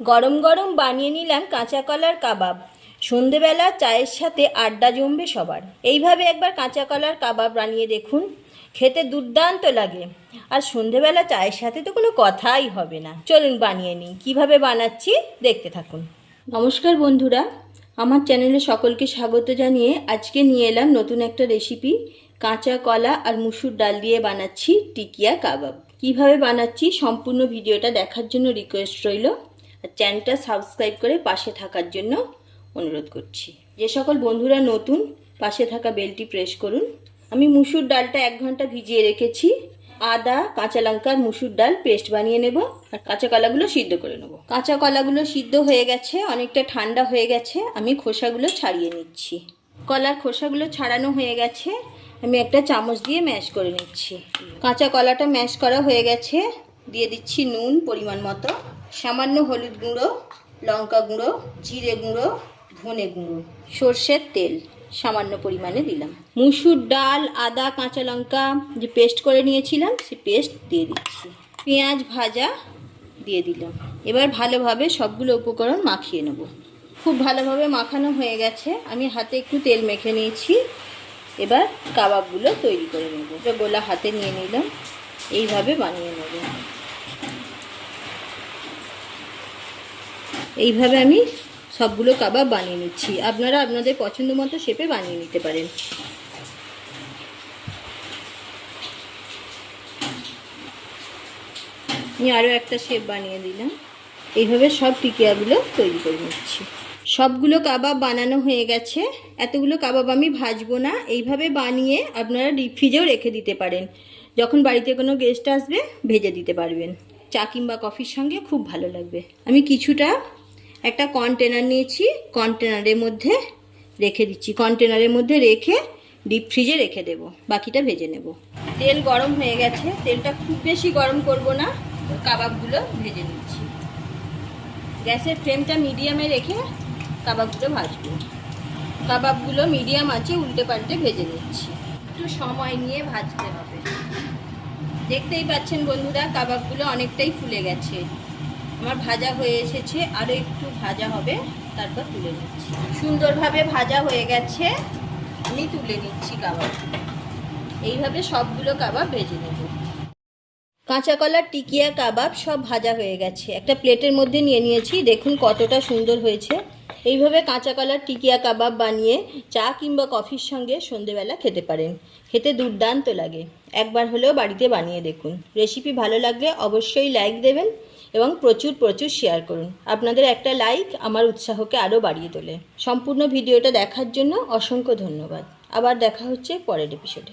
গরম গরম বানিয়ে নিলাম কাঁচা কলার কাবাব। সন্ধেবেলা চায়ের সাথে আড্ডা জমবে সবার। এইভাবে একবার কাঁচা কলার কাবাব বানিয়ে দেখুন, খেতে দুর্দান্ত লাগে। আর সন্ধেবেলা চায়ের সাথে তো কোনো কথাই হবে না। চলুন বানিয়ে নিই। কীভাবে বানাচ্ছি দেখতে থাকুন। নমস্কার বন্ধুরা, আমার চ্যানেলে সকলকে স্বাগত জানিয়ে আজকে নিয়ে এলাম নতুন একটা রেসিপি। কাঁচা কলা আর মুসুর ডাল দিয়ে বানাচ্ছি টিকিয়া কাবাব। কিভাবে বানাচ্ছি সম্পূর্ণ ভিডিওটা দেখার জন্য রিকোয়েস্ট রইল। আর চ্যানেলটা সাবস্ক্রাইব করে পাশে থাকার জন্য অনুরোধ করছি। যে সকল বন্ধুরা নতুন, পাশে থাকা বেলটি প্রেস করুন। আমি মুসুর ডালটা 1 ঘন্টা ভিজিয়ে রেখেছি। আদা, কাঁচা লঙ্কা আর মুসুর ডাল পেস্ট বানিয়ে নেব। আর কাঁচা কলাগুলো সিদ্ধ করে নেব। কাঁচা কলাগুলো সিদ্ধ হয়ে গেছে, অনেকটা ঠান্ডা হয়ে গেছে। আমি খোসাগুলো ছাড়িয়ে নিচ্ছি। কলার খোসাগুলো ছাড়ানো হয়ে গেছে, আমি একটা চামচ দিয়ে ম্যাশ করে নিচ্ছি। কাঁচা কলাটা ম্যাশ করা হয়ে গেছে। দিয়ে দিচ্ছি নুন পরিমাণ মতো, সামান্য হলুদ গুঁড়ো, লঙ্কা গুঁড়ো, জিরে গুঁড়ো, ধনে গুঁড়ো, সর্ষের তেল সামান্য পরিমাণে দিলাম। মুসুর ডাল, আদা, কাঁচা লঙ্কা যে পেস্ট করে নিয়েছিলাম সে পেস্ট দিয়ে দিচ্ছি। পেঁয়াজ ভাজা দিয়ে দিলাম। এবার ভালোভাবে সবগুলো উপকরণ মাখিয়ে নেব। খুব ভালোভাবে মাখানো হয়ে গেছে। আমি হাতে একটু তেল মেখে নিয়েছি। এবার কাবাবগুলো তৈরি করে নেব। গোলা হাতে নিয়ে নিলাম, এইভাবে বানিয়ে নেব। এইভাবে আমি সবগুলো কাবাব বানিয়ে নিচ্ছি। আপনারা আপনাদের পছন্দ মতো শেপে বানিয়ে নিতে পারেন। আমি আরও একটা শেপ বানিয়ে দিলাম। এইভাবে সব টিকিয়াগুলো তৈরি করে নিচ্ছি। সবগুলো কাবাব বানানো হয়ে গেছে। এতগুলো কাবাব আমি ভাজবো না, এইভাবে বানিয়ে আপনারা ডিপ ফ্রিজেও রেখে দিতে পারেন। যখন বাড়িতে কোনো গেস্ট আসবে ভেজে দিতে পারবেন। চা কিংবা কফির সঙ্গে খুব ভালো লাগবে। আমি কিছুটা একটা কন্টেনার নিয়েছি, কন্টেনারের মধ্যে রেখে দিচ্ছি। কন্টেনারের মধ্যে রেখে ডিপ ফ্রিজে রেখে দেব, বাকিটা ভেজে নেব। তেল গরম হয়ে গেছে। তেলটা খুব বেশি গরম করব না, কাবাবগুলো ভেজে নিচ্ছি। গ্যাসের ফ্লেমটা মিডিয়ামে রেখে কাবাবগুলো ভাজবো। কাবাবগুলো মিডিয়াম আছে উল্টে পাল্টে ভেজে নিচ্ছি। একটু সময় নিয়ে ভাজতে হবে। দেখতেই পাচ্ছেন বন্ধুরা, কাবাবগুলো অনেকটাই ফুলে গেছে। আমার ভাজা হয়ে এসেছে, আরও একটু ভাজা হবে, তারপর তুলে নিচ্ছি। সুন্দরভাবে ভাজা হয়ে গেছে, আমি তুলে নিচ্ছি কাবাব। এইভাবে সবগুলো কাবাব ভেজে নেব। কাঁচা কলার টিকিয়া কাবাব সব ভাজা হয়ে গেছে। একটা প্লেটের মধ্যে নিয়ে নিয়েছি, দেখুন কতটা সুন্দর হয়েছে। এইভাবে কাঁচা কলার টিকিয়া কাবাব বানিয়ে চা কিংবা কফির সঙ্গে সন্ধেবেলা খেতে পারেন। খেতে দুর্দান্ত লাগে। একবার হলেও বাড়িতে বানিয়ে দেখুন। রেসিপি ভালো লাগলে অবশ্যই লাইক দেবেন এবং প্রচুর প্রচুর শেয়ার করুন। আপনাদের একটা লাইক আমার উৎসাহকে আরও বাড়িয়ে তোলে। সম্পূর্ণ ভিডিওটা দেখার জন্য অসংখ্য ধন্যবাদ। আবার দেখা হচ্ছে পরের এপিসোডে।